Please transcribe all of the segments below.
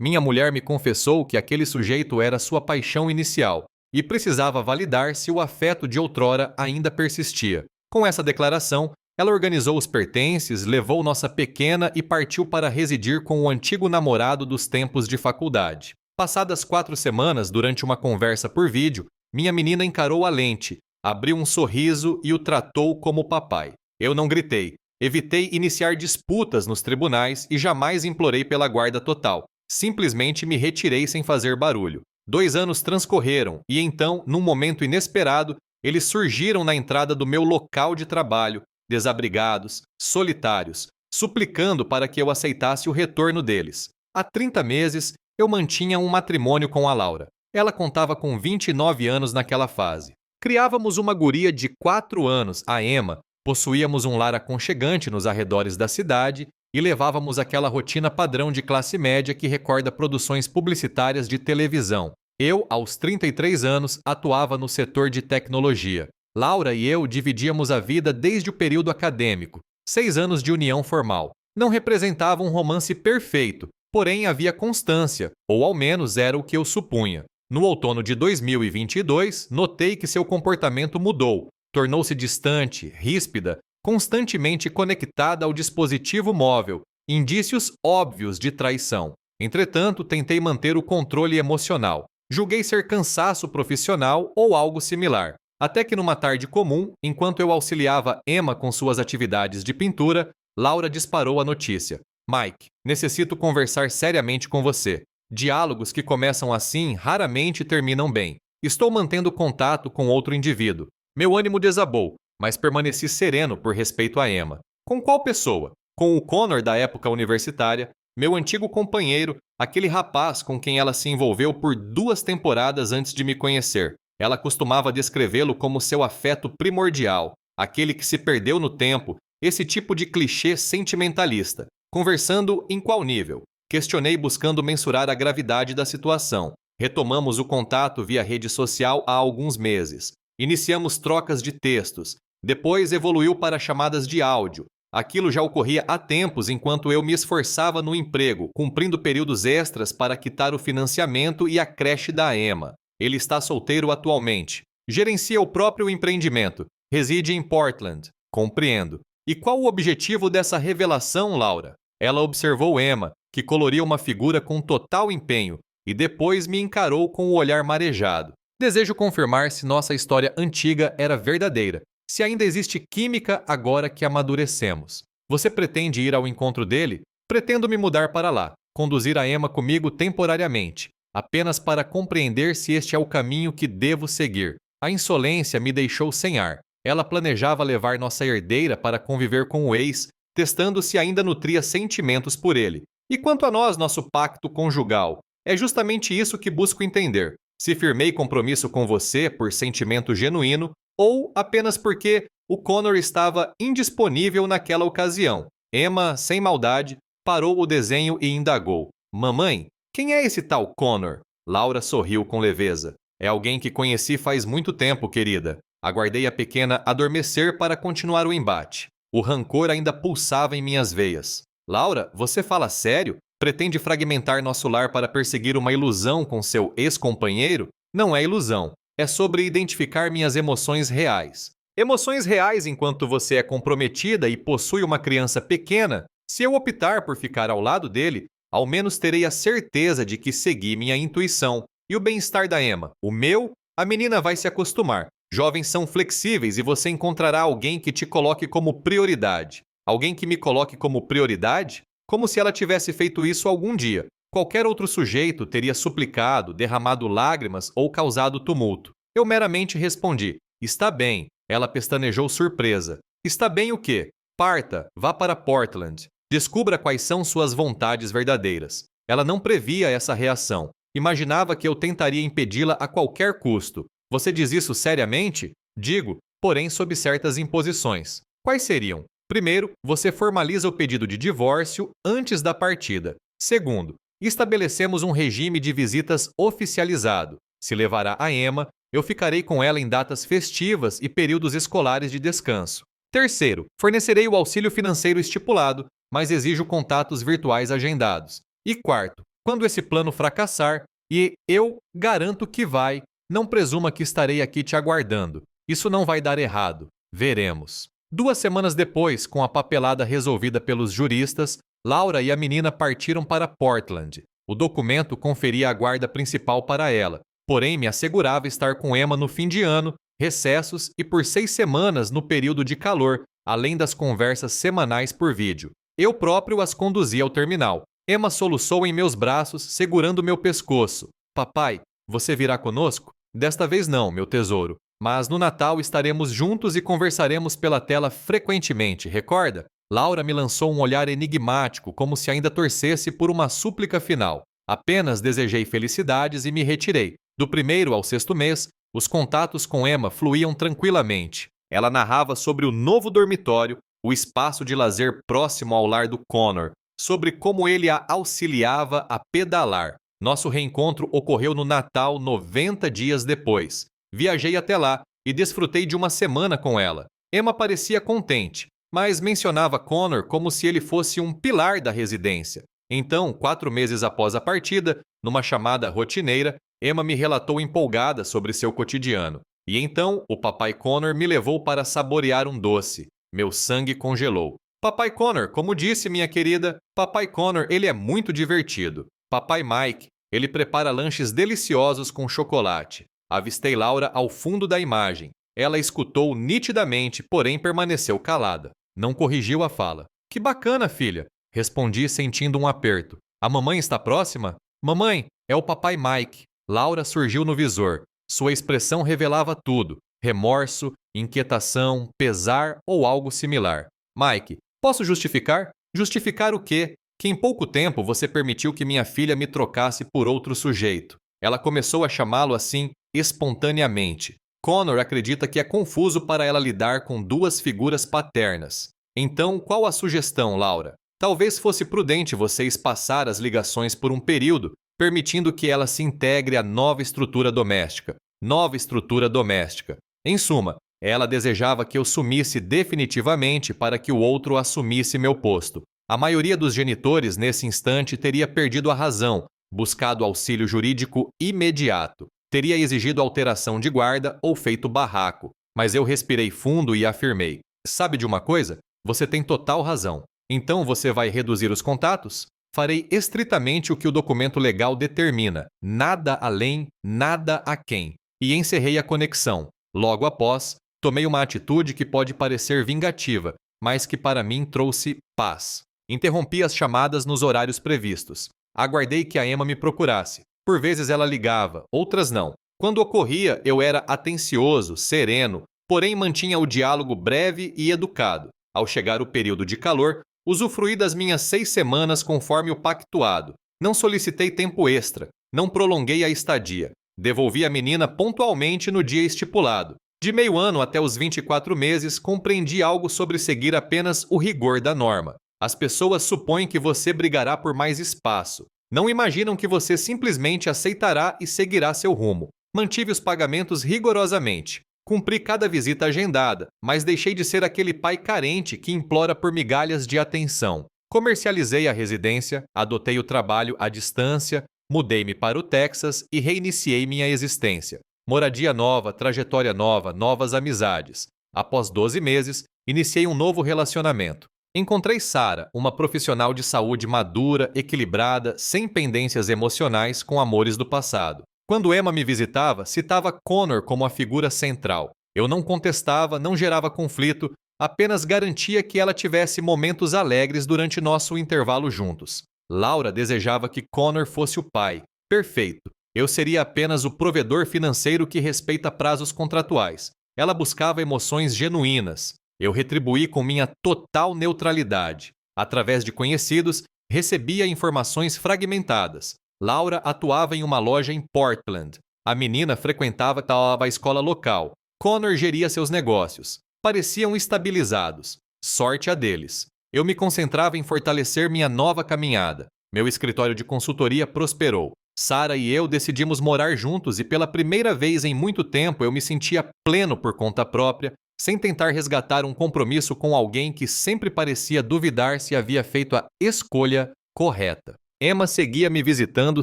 Minha mulher me confessou que aquele sujeito era sua paixão inicial e precisava validar se o afeto de outrora ainda persistia. Com essa declaração, ela organizou os pertences, levou nossa pequena e partiu para residir com o antigo namorado dos tempos de faculdade. Passadas 4 semanas, durante uma conversa por vídeo, minha menina encarou a lente, abriu um sorriso e o tratou como papai. Eu não gritei. Evitei iniciar disputas nos tribunais e jamais implorei pela guarda total. Simplesmente me retirei sem fazer barulho. 2 anos transcorreram e então, num momento inesperado, eles surgiram na entrada do meu local de trabalho, desabrigados, solitários, suplicando para que eu aceitasse o retorno deles. Há 30 meses, eu mantinha um matrimônio com a Laura. Ela contava com 29 anos naquela fase. Criávamos uma guria de 4 anos, a Emma, possuíamos um lar aconchegante nos arredores da cidade e levávamos aquela rotina padrão de classe média que recorda produções publicitárias de televisão. Eu, aos 33 anos, atuava no setor de tecnologia. Laura e eu dividíamos a vida desde o período acadêmico, 6 anos de união formal. Não representava um romance perfeito, porém havia constância, ou ao menos era o que eu supunha. No outono de 2022, notei que seu comportamento mudou, tornou-se distante, ríspida, constantemente conectada ao dispositivo móvel, indícios óbvios de traição. Entretanto, tentei manter o controle emocional. Julguei ser cansaço profissional ou algo similar. Até que numa tarde comum, enquanto eu auxiliava Emma com suas atividades de pintura, Laura disparou a notícia. Mike, necessito conversar seriamente com você. Diálogos que começam assim raramente terminam bem. Estou mantendo contato com outro indivíduo. Meu ânimo desabou, mas permaneci sereno por respeito a Emma. Com qual pessoa? Com o Connor da época universitária, meu antigo companheiro, aquele rapaz com quem ela se envolveu por 2 temporadas antes de me conhecer. Ela costumava descrevê-lo como seu afeto primordial, aquele que se perdeu no tempo, esse tipo de clichê sentimentalista. Conversando em qual nível? Questionei buscando mensurar a gravidade da situação. Retomamos o contato via rede social há alguns meses. Iniciamos trocas de textos. Depois evoluiu para chamadas de áudio. Aquilo já ocorria há tempos enquanto eu me esforçava no emprego, cumprindo períodos extras para quitar o financiamento e a creche da Emma. Ele está solteiro atualmente. Gerencia o próprio empreendimento. Reside em Portland. Compreendo. E qual o objetivo dessa revelação, Laura? Ela observou Emma, que coloria uma figura com total empenho, e depois me encarou com o olhar marejado. Desejo confirmar se nossa história antiga era verdadeira, se ainda existe química agora que amadurecemos. Você pretende ir ao encontro dele? Pretendo me mudar para lá, conduzir a Emma comigo temporariamente, apenas para compreender se este é o caminho que devo seguir. A insolência me deixou sem ar. Ela planejava levar nossa herdeira para conviver com o ex, testando se ainda nutria sentimentos por ele. E quanto a nós, nosso pacto conjugal? É justamente isso que busco entender. Se firmei compromisso com você por sentimento genuíno ou apenas porque o Connor estava indisponível naquela ocasião. Emma, sem maldade, parou o desenho e indagou. Mamãe, quem é esse tal Connor? Laura sorriu com leveza. É alguém que conheci faz muito tempo, querida. Aguardei a pequena adormecer para continuar o embate. O rancor ainda pulsava em minhas veias. Laura, você fala sério? Pretende fragmentar nosso lar para perseguir uma ilusão com seu ex-companheiro? Não é ilusão. É sobre identificar minhas emoções reais. Emoções reais enquanto você é comprometida e possui uma criança pequena. Se eu optar por ficar ao lado dele, ao menos terei a certeza de que segui minha intuição. E o bem-estar da Emma? O meu? A menina vai se acostumar. Jovens são flexíveis e você encontrará alguém que te coloque como prioridade. Alguém que me coloque como prioridade? Como se ela tivesse feito isso algum dia. Qualquer outro sujeito teria suplicado, derramado lágrimas ou causado tumulto. Eu meramente respondi, está bem. Ela pestanejou surpresa. Está bem o quê? Parta, vá para Portland. Descubra quais são suas vontades verdadeiras. Ela não previa essa reação. Imaginava que eu tentaria impedi-la a qualquer custo. Você diz isso seriamente? Digo, porém sob certas imposições. Quais seriam? Primeiro, você formaliza o pedido de divórcio antes da partida. Segundo, estabelecemos um regime de visitas oficializado. Se levará a Emma, eu ficarei com ela em datas festivas e períodos escolares de descanso. Terceiro, fornecerei o auxílio financeiro estipulado, mas exijo contatos virtuais agendados. E quarto, Quando esse plano fracassar, e eu garanto que vai, não presuma que estarei aqui te aguardando. Isso não vai dar errado. Veremos. 2 semanas depois, com a papelada resolvida pelos juristas, Laura e a menina partiram para Portland. O documento conferia a guarda principal para ela, porém me assegurava estar com Emma no fim de ano, recessos e por 6 semanas no período de calor, além das conversas semanais por vídeo. Eu próprio as conduzia ao terminal. Emma soluçou em meus braços, segurando meu pescoço. Papai, você virá conosco? Desta vez não, meu tesouro. Mas no Natal estaremos juntos e conversaremos pela tela frequentemente, recorda? Laura me lançou um olhar enigmático, como se ainda torcesse por uma súplica final. Apenas desejei felicidades e me retirei. Do 1º ao 6º mês, os contatos com Emma fluíam tranquilamente. Ela narrava sobre o novo dormitório, o espaço de lazer próximo ao lar do Connor, sobre como ele a auxiliava a pedalar. Nosso reencontro ocorreu no Natal 90 dias depois. Viajei até lá e desfrutei de uma semana com ela. Emma parecia contente, mas mencionava Connor como se ele fosse um pilar da residência. Então, 4 meses após a partida, numa chamada rotineira, Emma me relatou empolgada sobre seu cotidiano. E então, o papai Connor me levou para saborear um doce. Meu sangue congelou. Papai Connor, como disse minha querida, Papai Connor, ele é muito divertido. Papai Mike, ele prepara lanches deliciosos com chocolate. Avistei Laura ao fundo da imagem. Ela escutou nitidamente, porém permaneceu calada. Não corrigiu a fala. Que bacana, filha! Respondi sentindo um aperto. A mamãe está próxima? Mamãe, é o papai Mike. Laura surgiu no visor. Sua expressão revelava tudo. Remorso, inquietação, pesar ou algo similar. Mike, posso justificar? Justificar o quê? Que em pouco tempo você permitiu que minha filha me trocasse por outro sujeito. Ela começou a chamá-lo assim espontaneamente. Connor acredita que é confuso para ela lidar com 2 figuras paternas. Então, qual a sugestão, Laura? Talvez fosse prudente você espaçar as ligações por um período, permitindo que ela se integre à nova estrutura doméstica. Nova estrutura doméstica. Em suma, ela desejava que eu sumisse definitivamente para que o outro assumisse meu posto. A maioria dos genitores, nesse instante, teria perdido a razão, buscado auxílio jurídico imediato. Teria exigido alteração de guarda ou feito barraco. Mas eu respirei fundo e afirmei: sabe de uma coisa? Você tem total razão. Então você vai reduzir os contatos? Farei estritamente o que o documento legal determina. Nada além, nada aquém. E encerrei a conexão. Logo após, tomei uma atitude que pode parecer vingativa, mas que para mim trouxe paz. Interrompi as chamadas nos horários previstos. Aguardei que a Emma me procurasse. Por vezes ela ligava, outras não. Quando ocorria, eu era atencioso, sereno, porém mantinha o diálogo breve e educado. Ao chegar o período de calor, usufruí das minhas 6 semanas conforme o pactuado. Não solicitei tempo extra, não prolonguei a estadia. Devolvi a menina pontualmente no dia estipulado. De meio ano até os 24 meses, compreendi algo sobre seguir apenas o rigor da norma. As pessoas supõem que você brigará por mais espaço. Não imaginam que você simplesmente aceitará e seguirá seu rumo. Mantive os pagamentos rigorosamente. Cumpri cada visita agendada, mas deixei de ser aquele pai carente que implora por migalhas de atenção. Comercializei a residência, adotei o trabalho à distância, mudei-me para o Texas e reiniciei minha existência. Moradia nova, trajetória nova, novas amizades. Após 12 meses, iniciei um novo relacionamento. Encontrei Sarah, uma profissional de saúde madura, equilibrada, sem pendências emocionais com amores do passado. Quando Emma me visitava, citava Connor como a figura central. Eu não contestava, não gerava conflito, apenas garantia que ela tivesse momentos alegres durante nosso intervalo juntos. Laura desejava que Connor fosse o pai. Perfeito. Eu seria apenas o provedor financeiro que respeita prazos contratuais. Ela buscava emoções genuínas. Eu retribuí com minha total neutralidade. Através de conhecidos, recebia informações fragmentadas. Laura atuava em uma loja em Portland. A menina frequentava a escola local. Connor geria seus negócios. Pareciam estabilizados. Sorte a deles. Eu me concentrava em fortalecer minha nova caminhada. Meu escritório de consultoria prosperou. Sarah e eu decidimos morar juntos e pela primeira vez em muito tempo eu me sentia pleno por conta própria, sem tentar resgatar um compromisso com alguém que sempre parecia duvidar se havia feito a escolha correta. Emma seguia me visitando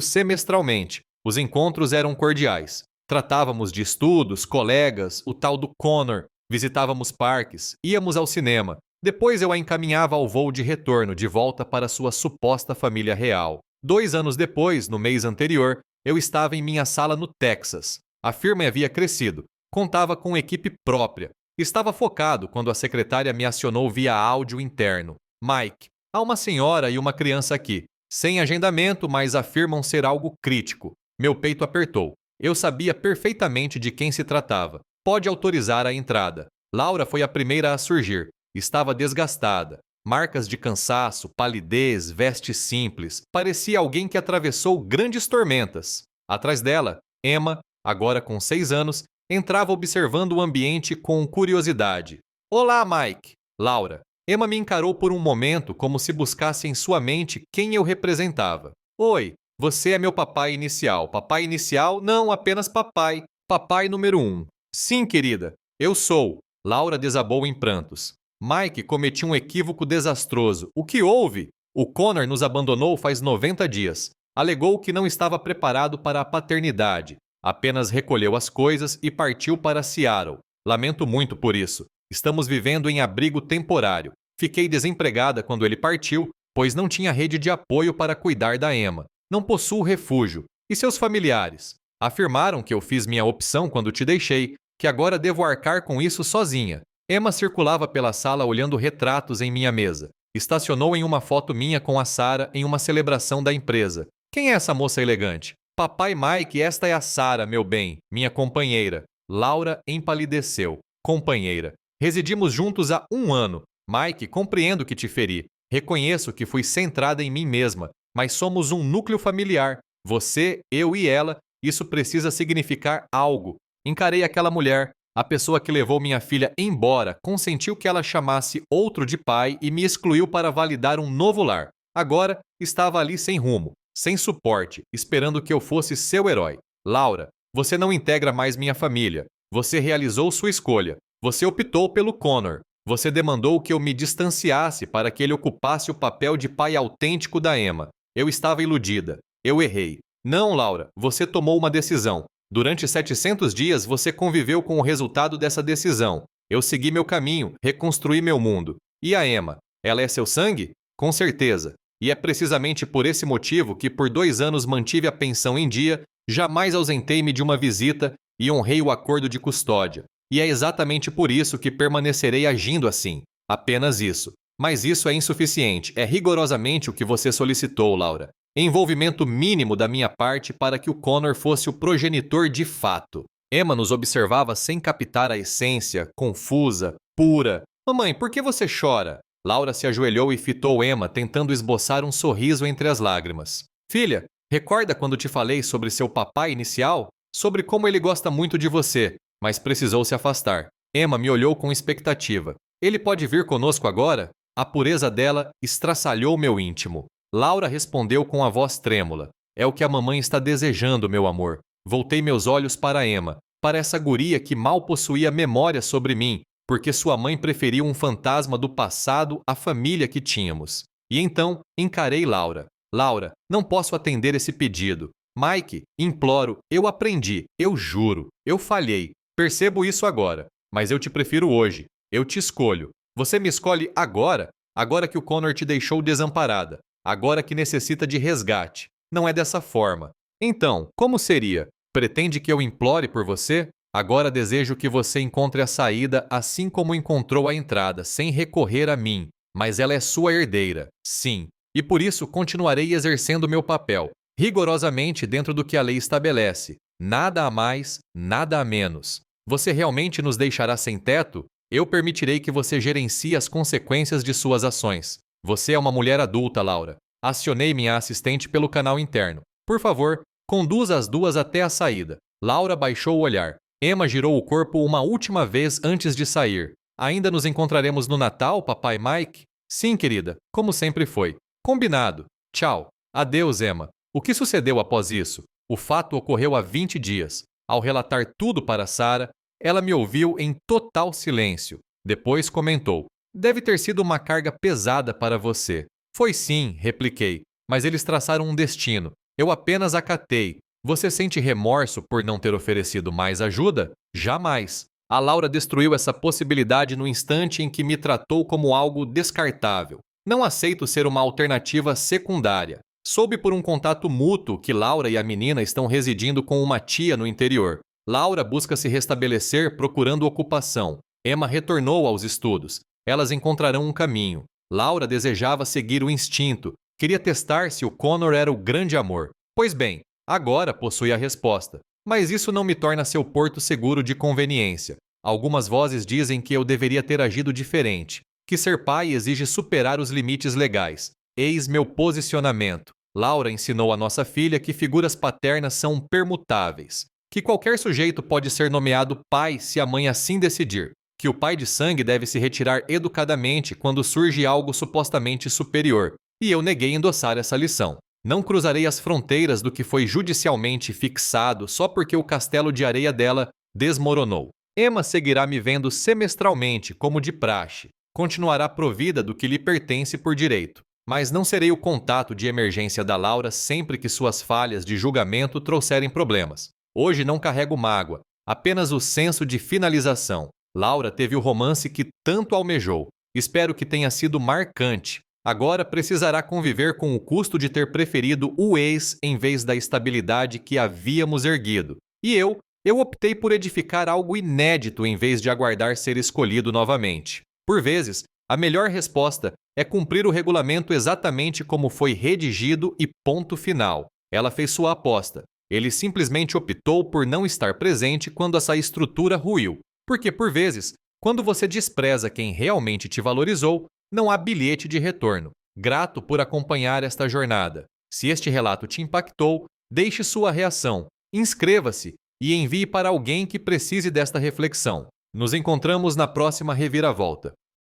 semestralmente. Os encontros eram cordiais. Tratávamos de estudos, colegas, o tal do Connor, visitávamos parques, íamos ao cinema. Depois eu a encaminhava ao voo de retorno, de volta para sua suposta família real. 2 anos depois, no mês anterior, eu estava em minha sala no Texas. A firma havia crescido, contava com equipe própria. Estava focado quando a secretária me acionou via áudio interno. Mike, há uma senhora e uma criança aqui. Sem agendamento, mas afirmam ser algo crítico. Meu peito apertou. Eu sabia perfeitamente de quem se tratava. Pode autorizar a entrada. Laura foi a primeira a surgir. Estava desgastada. Marcas de cansaço, palidez, veste simples. Parecia alguém que atravessou grandes tormentas. Atrás dela, Emma, agora com 6 anos, entrava observando o ambiente com curiosidade. Olá, Mike. Laura. Emma me encarou por um momento como se buscasse em sua mente quem eu representava. Oi, você é meu papai inicial. Papai inicial? Não, apenas papai. Papai número 1. Sim, querida, eu sou. Laura desabou em prantos. Mike cometia um equívoco desastroso. O que houve? O Connor nos abandonou faz 90 dias. Alegou que não estava preparado para a paternidade. Apenas recolheu as coisas e partiu para Seattle. Lamento muito por isso. Estamos vivendo em abrigo temporário. Fiquei desempregada quando ele partiu, pois não tinha rede de apoio para cuidar da Emma. Não possuo refúgio. E seus familiares? Afirmaram que eu fiz minha opção quando te deixei, que agora devo arcar com isso sozinha. Emma circulava pela sala olhando retratos em minha mesa. Estacionou em uma foto minha com a Sarah em uma celebração da empresa. Quem é essa moça elegante? Papai Mike, esta é a Sarah, meu bem, minha companheira. Laura empalideceu. Companheira. Residimos juntos há 1 ano. Mike, compreendo que te feri. Reconheço que fui centrada em mim mesma, mas somos um núcleo familiar. Você, eu e ela, isso precisa significar algo. Encarei aquela mulher, a pessoa que levou minha filha embora, consentiu que ela chamasse outro de pai e me excluiu para validar um novo lar. Agora, estava ali sem rumo, sem suporte, esperando que eu fosse seu herói. Laura, você não integra mais minha família. Você realizou sua escolha. Você optou pelo Connor. Você demandou que eu me distanciasse para que ele ocupasse o papel de pai autêntico da Emma. Eu estava iludida. Eu errei. Não, Laura, você tomou uma decisão. Durante 700 dias você conviveu com o resultado dessa decisão. Eu segui meu caminho, reconstruí meu mundo. E a Emma? Ela é seu sangue? Com certeza. E é precisamente por esse motivo que por 2 anos mantive a pensão em dia, jamais ausentei-me de uma visita e honrei o acordo de custódia. E é exatamente por isso que permanecerei agindo assim. Apenas isso. Mas isso é insuficiente. É rigorosamente o que você solicitou, Laura. Envolvimento mínimo da minha parte para que o Connor fosse o progenitor de fato. Emma nos observava sem captar a essência, confusa, pura. Mamãe, por que você chora? Laura se ajoelhou e fitou Emma, tentando esboçar um sorriso entre as lágrimas. Filha, recorda quando te falei sobre seu papai inicial? Sobre como ele gosta muito de você, mas precisou se afastar. Emma me olhou com expectativa. Ele pode vir conosco agora? A pureza dela estraçalhou meu íntimo. Laura respondeu com a voz trêmula. É o que a mamãe está desejando, meu amor. Voltei meus olhos para Emma, para essa guria que mal possuía memória sobre mim, porque sua mãe preferiu um fantasma do passado à família que tínhamos. E então encarei Laura. Laura, não posso atender esse pedido. Mike, imploro, eu aprendi, eu juro, eu falhei. Percebo isso agora, mas eu te prefiro hoje. Eu te escolho. Você me escolhe agora? Agora que o Connor te deixou desamparada. Agora que necessita de resgate. Não é dessa forma. Então, como seria? Pretende que eu implore por você? Agora desejo que você encontre a saída assim como encontrou a entrada, sem recorrer a mim. Mas ela é sua herdeira, sim. E por isso continuarei exercendo meu papel, rigorosamente dentro do que a lei estabelece. Nada a mais, nada a menos. Você realmente nos deixará sem teto? Eu permitirei que você gerencie as consequências de suas ações. Você é uma mulher adulta, Laura. Acionei minha assistente pelo canal interno. Por favor, conduza as duas até a saída. Laura baixou o olhar. Emma girou o corpo uma última vez antes de sair. Ainda nos encontraremos no Natal, papai Mike? Sim, querida, como sempre foi. Combinado. Tchau. Adeus, Emma. O que sucedeu após isso? O fato ocorreu há 20 dias. Ao relatar tudo para Sarah, ela me ouviu em total silêncio. Depois comentou. Deve ter sido uma carga pesada para você. Foi sim, repliquei. mas eles traçaram um destino. Eu apenas acatei. Você sente remorso por não ter oferecido mais ajuda? Jamais. A Laura destruiu essa possibilidade no instante em que me tratou como algo descartável. Não aceito ser uma alternativa secundária. Soube por um contato mútuo que Laura e a menina estão residindo com uma tia no interior. Laura busca se restabelecer procurando ocupação. Emma retornou aos estudos. Elas encontrarão um caminho. Laura desejava seguir o instinto. Queria testar se o Connor era o grande amor. Pois bem, agora possui a resposta. Mas isso não me torna seu porto seguro de conveniência. Algumas vozes dizem que eu deveria ter agido diferente, que ser pai exige superar os limites legais. Eis meu posicionamento. Laura ensinou a nossa filha que figuras paternas são permutáveis, que qualquer sujeito pode ser nomeado pai se a mãe assim decidir, que o pai de sangue deve se retirar educadamente quando surge algo supostamente superior, e eu neguei endossar essa lição. Não cruzarei as fronteiras do que foi judicialmente fixado só porque o castelo de areia dela desmoronou. Emma seguirá me vendo semestralmente, como de praxe. Continuará provida do que lhe pertence por direito. Mas não serei o contato de emergência da Laura sempre que suas falhas de julgamento trouxerem problemas. Hoje não carrego mágoa, apenas o senso de finalização. Laura teve o romance que tanto almejou. Espero que tenha sido marcante. Agora precisará conviver com o custo de ter preferido o ex em vez da estabilidade que havíamos erguido. E eu optei por edificar algo inédito em vez de aguardar ser escolhido novamente. Por vezes, a melhor resposta é cumprir o regulamento exatamente como foi redigido e ponto final. Ela fez sua aposta. Ele simplesmente optou por não estar presente quando essa estrutura ruiu. Porque, por vezes, quando você despreza quem realmente te valorizou, não há bilhete de retorno. Grato por acompanhar esta jornada. Se este relato te impactou, deixe sua reação, inscreva-se e envie para alguém que precise desta reflexão. Nos encontramos na próxima reviravolta.